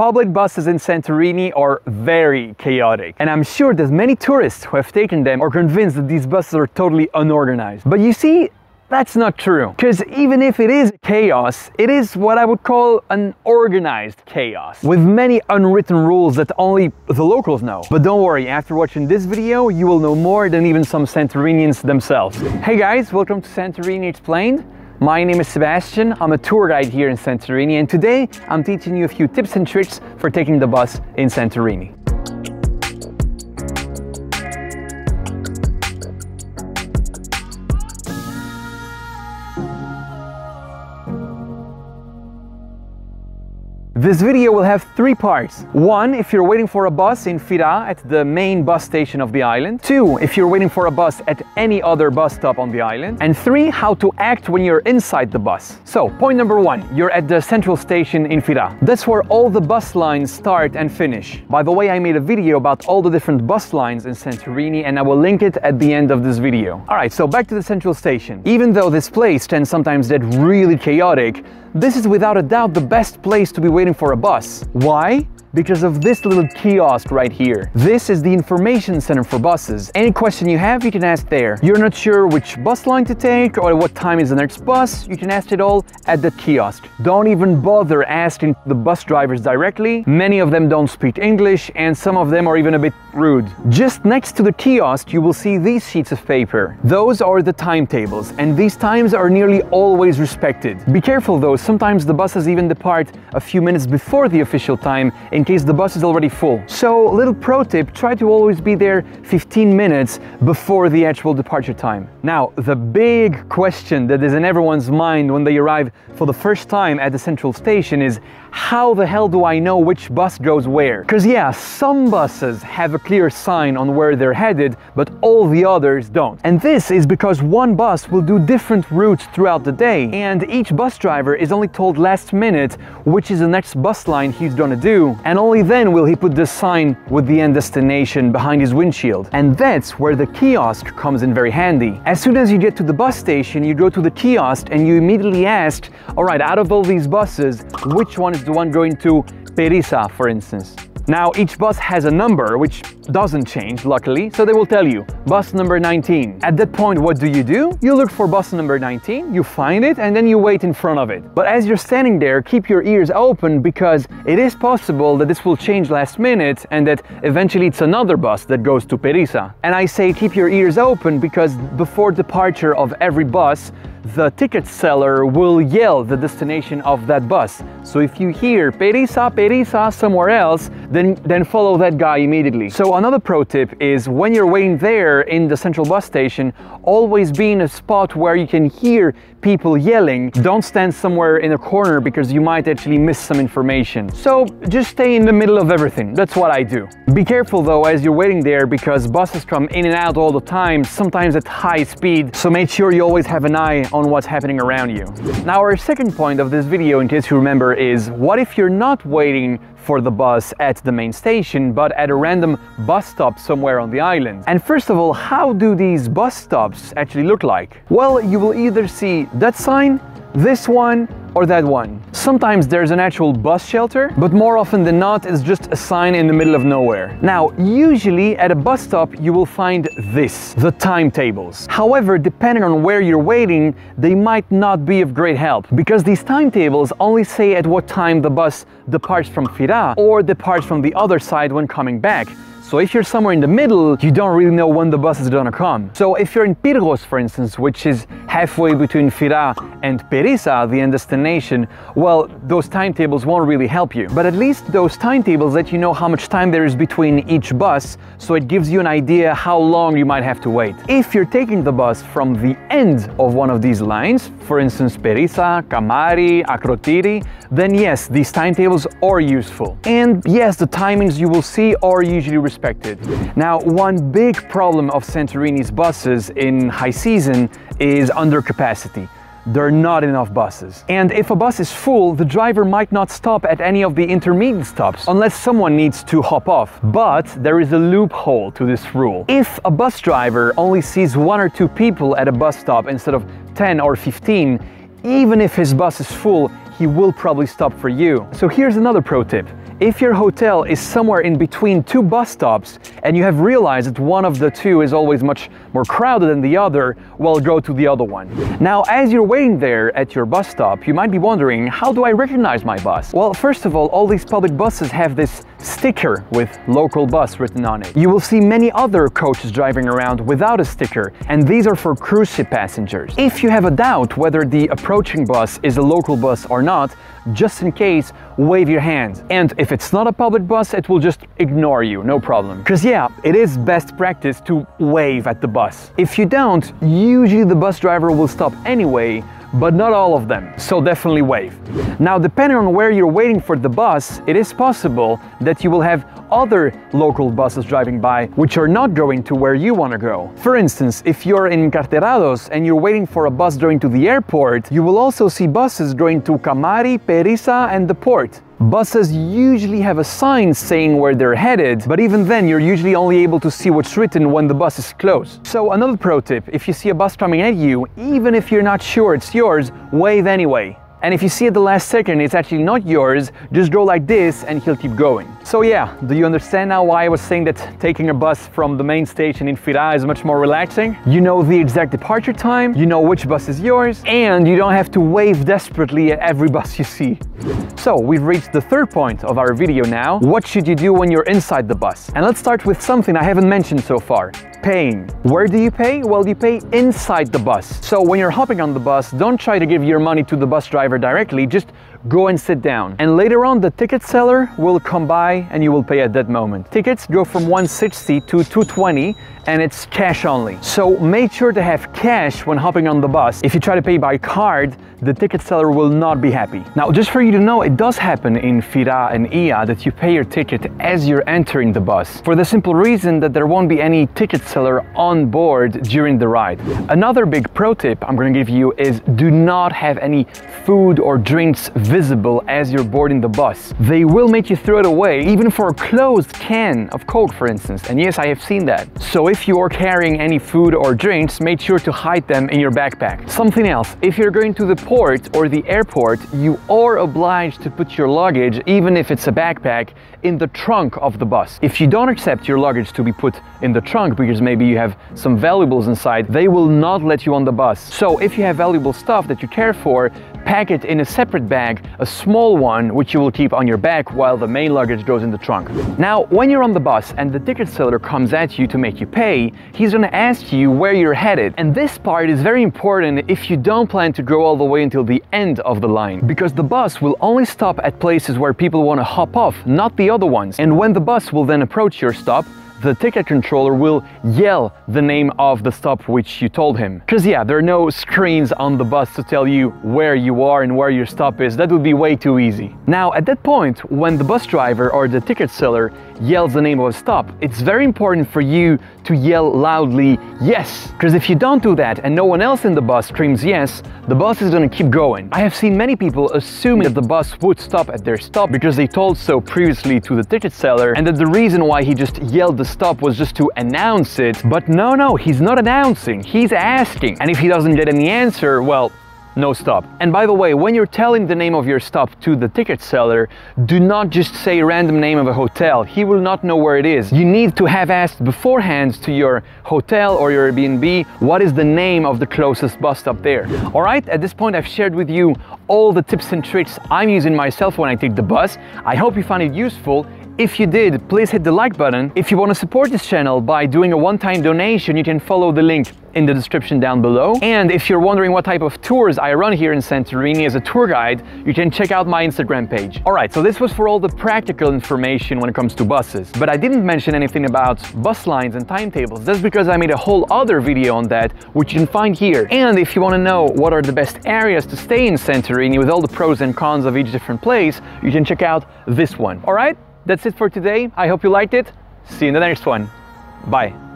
Public buses in Santorini are very chaotic, and I'm sure that many tourists who have taken them are convinced that these buses are totally unorganized. But you see, that's not true, because even if it is chaos, it is what I would call an organized chaos, with many unwritten rules that only the locals know. But don't worry, after watching this video, you will know more than even some Santorinians themselves. Hey guys, welcome to Santorini Explained. My name is Sebastian, I'm a tour guide here in Santorini, and today I'm teaching you a few tips and tricks for taking the bus in Santorini. This video will have three parts. One, if you're waiting for a bus in Fira at the main bus station of the island. Two, if you're waiting for a bus at any other bus stop on the island. And three, how to act when you're inside the bus. So, point number one, you're at the central station in Fira. That's where all the bus lines start and finish. By the way, I made a video about all the different bus lines in Santorini, and I will link it at the end of this video. Alright, so back to the central station. Even though this place can sometimes get really chaotic, this is without a doubt the best place to be waiting for a bus. Why? Because of this little kiosk right here. This is the information center for buses. Any question you have, you can ask there. You're not sure which bus line to take or what time is the next bus, you can ask it all at the kiosk. Don't even bother asking the bus drivers directly. Many of them don't speak English, and some of them are even a bit rude. Just next to the kiosk, you will see these sheets of paper. Those are the timetables, and these times are nearly always respected. Be careful though, sometimes the buses even depart a few minutes before the official time in case the bus is already full. So, little pro tip, try to always be there 15 minutes before the actual departure time. Now, the big question that is in everyone's mind when they arrive for the first time at the central station is, how the hell do I know which bus goes where? Because yeah, some buses have a clear sign on where they're headed, but all the others don't. And this is because one bus will do different routes throughout the day, and each bus driver is only told last minute which is the next bus line he's gonna do, and only then will he put the sign with the end destination behind his windshield. And that's where the kiosk comes in very handy. As soon as you get to the bus station, you go to the kiosk and you immediately ask, alright, out of all these buses, which one is the one going to Perisa, for instance? Now, each bus has a number, which doesn't change, luckily, so they will tell you, bus number 19. At that point, what do? You look for bus number 19, you find it, and then you wait in front of it. But as you're standing there, keep your ears open, because it is possible that this will change last minute, and that eventually it's another bus that goes to Perisa. And I say keep your ears open because before departure of every bus, the ticket seller will yell the destination of that bus. So if you hear Perisa, Perisa somewhere else, then follow that guy immediately. So another pro tip is, when you're waiting there in the central bus station, always be in a spot where you can hear people yelling. Don't stand somewhere in a corner because you might actually miss some information. So just stay in the middle of everything. That's what I do. Be careful though as you're waiting there, because buses come in and out all the time, sometimes at high speed, so make sure you always have an eye on what's happening around you. Now, our second point of this video, in case you remember, is what if you're not waiting for the bus at the main station, but at a random bus stop somewhere on the island? And first of all, how do these bus stops actually look like? Well, you will either see that sign, this one, or that one. Sometimes there's an actual bus shelter, but more often than not, it's just a sign in the middle of nowhere. Now, usually at a bus stop, you will find this, the timetables. However, depending on where you're waiting, they might not be of great help, because these timetables only say at what time the bus departs from Fira or departs from the other side when coming back. So if you're somewhere in the middle, you don't really know when the bus is gonna come. So if you're in Pirgos, for instance, which is halfway between Fira and Perisa, the end destination, well, those timetables won't really help you. But at least those timetables let you know how much time there is between each bus, so it gives you an idea how long you might have to wait. If you're taking the bus from the end of one of these lines, for instance, Perisa, Kamari, Akrotiri, then yes, these timetables are useful. And yes, the timings you will see are usually respected. Now, one big problem of Santorini's buses in high season is undercapacity. There are not enough buses. And if a bus is full, the driver might not stop at any of the intermediate stops unless someone needs to hop off. But there is a loophole to this rule. If a bus driver only sees 1 or 2 people at a bus stop instead of 10 or 15, even if his bus is full, he will probably stop for you. So here's another pro tip. If your hotel is somewhere in between two bus stops and you have realized that one of the two is always much more crowded than the other, well, go to the other one. Now, as you're waiting there at your bus stop, you might be wondering, how do I recognize my bus? Well, first of all these public buses have this sticker with local bus written on it. You will see many other coaches driving around without a sticker, and these are for cruise ship passengers. If you have a doubt whether the approaching bus is a local bus or not, just in case, wave your hand. And if it's not a public bus, it will just ignore you, no problem. Because yeah, it is best practice to wave at the bus. If you don't, usually the bus driver will stop anyway, but not all of them, so definitely wave. Now, depending on where you're waiting for the bus, it is possible that you will have other local buses driving by which are not going to where you want to go. For instance, if you're in Carterados and you're waiting for a bus going to the airport, you will also see buses going to Camari, Perissa and the port. Buses usually have a sign saying where they're headed, but even then you're usually only able to see what's written when the bus is closed. So another pro tip, if you see a bus coming at you, even if you're not sure it's yours, wave anyway. And if you see at the last second it's actually not yours, just go like this and he'll keep going. So yeah, do you understand now why I was saying that taking a bus from the main station in Fira is much more relaxing? You know the exact departure time, you know which bus is yours, and you don't have to wave desperately at every bus you see. So we've reached the third point of our video now. What should you do when you're inside the bus? And let's start with something I haven't mentioned so far. Paying. Where do you pay? Well, you pay inside the bus. So when you're hopping on the bus, don't try to give your money to the bus driver directly, just go and sit down. And later on, the ticket seller will come by and you will pay at that moment. Tickets go from 160 to 220 and it's cash only. So make sure to have cash when hopping on the bus. If you try to pay by card, the ticket seller will not be happy. Now, just for you to know, it does happen in Fira and IA that you pay your ticket as you're entering the bus, for the simple reason that there won't be any ticket seller on board during the ride. Another big pro tip I'm going to give you is do not have any food or drinks visible as you're boarding the bus. They will make you throw it away, even for a closed can of Coke, for instance. And yes, I have seen that. So if you are carrying any food or drinks, make sure to hide them in your backpack. Something else, if you're going to the port or the airport, you are obliged to put your luggage, even if it's a backpack, in the trunk of the bus. If you don't accept your luggage to be put in the trunk because maybe you have some valuables inside, they will not let you on the bus. So if you have valuable stuff that you care for, pack it in a separate bag, a small one, which you will keep on your back while the main luggage goes in the trunk. Now, when you're on the bus and the ticket seller comes at you to make you pay, he's gonna ask you where you're headed. And this part is very important if you don't plan to go all the way until the end of the line, because the bus will only stop at places where people want to hop off, not the other ones. And when the bus will then approach your stop, the ticket controller will yell the name of the stop which you told him. Because yeah, there are no screens on the bus to tell you where you are and where your stop is. That would be way too easy. Now, at that point, when the bus driver or the ticket seller yells the name of a stop, it's very important for you to yell loudly, yes. Because if you don't do that and no one else in the bus screams yes, the bus is going to keep going. I have seen many people assuming that the bus would stop at their stop because they told so previously to the ticket seller, and that the reason why he just yelled the stop was just to announce it. But no, he's not announcing, he's asking. And if he doesn't get any answer, well, no stop. And by the way, when you're telling the name of your stop to the ticket seller, do not just say a random name of a hotel. He will not know where it is. You need to have asked beforehand to your hotel or your Airbnb what is the name of the closest bus stop there. Alright, at this point I've shared with you all the tips and tricks I'm using myself when I take the bus. I hope you found it useful. If you did, please hit the like button. If you want to support this channel by doing a one-time donation, you can follow the link in the description down below. And if you're wondering what type of tours I run here in Santorini as a tour guide, you can check out my Instagram page. Alright, so this was for all the practical information when it comes to buses. But I didn't mention anything about bus lines and timetables. That's because I made a whole other video on that, which you can find here. And if you want to know what are the best areas to stay in Santorini with all the pros and cons of each different place, you can check out this one. Alright? That's it for today. I hope you liked it. See you in the next one. Bye.